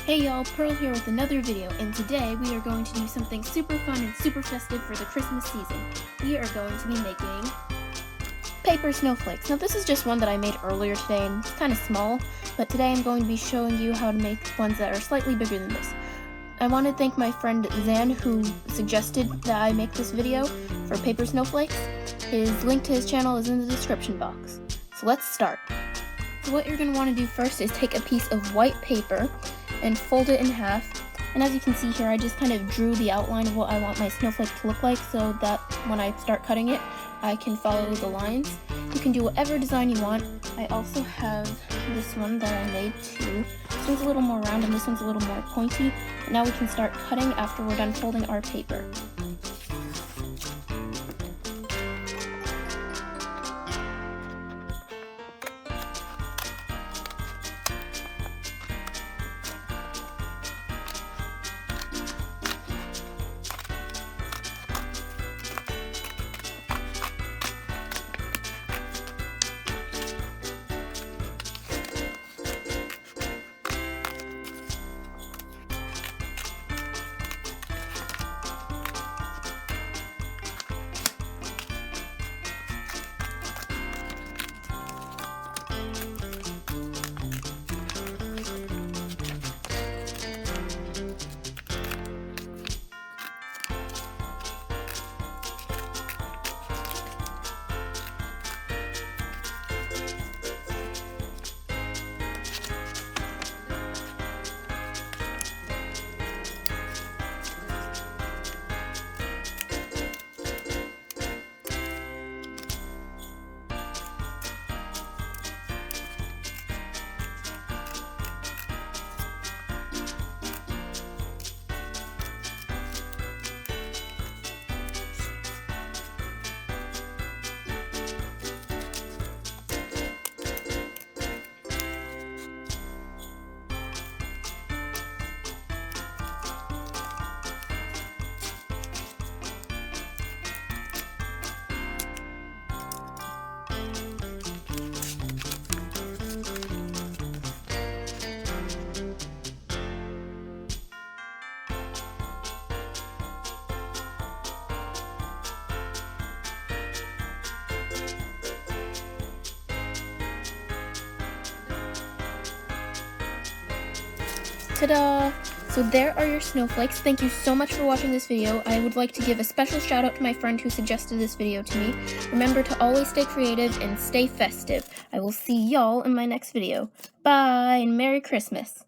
Hey y'all, Pearl here with another video, and today we are going to do something super fun and super festive for the Christmas season. We are going to be making paper snowflakes. Now this is just one that I made earlier today, and it's kind of small, but today I'm going to be showing you how to make ones that are slightly bigger than this. I want to thank my friend Zan, who suggested that I make this video for paper snowflakes. His link to his channel is in the description box. So let's start. So what you're going to want to do first is take a piece of white paper and fold it in half, and as you can see here, I just kind of drew the outline of what I want my snowflake to look like so that when I start cutting it, I can follow the lines. You can do whatever design you want. I also have this one that I made too. This one's a little more round and this one's a little more pointy. And now we can start cutting after we're done folding our paper. Ta-da! So there are your snowflakes. Thank you so much for watching this video. I would like to give a special shout out to my friend who suggested this video to me. Remember to always stay creative and stay festive. I will see y'all in my next video. Bye and Merry Christmas!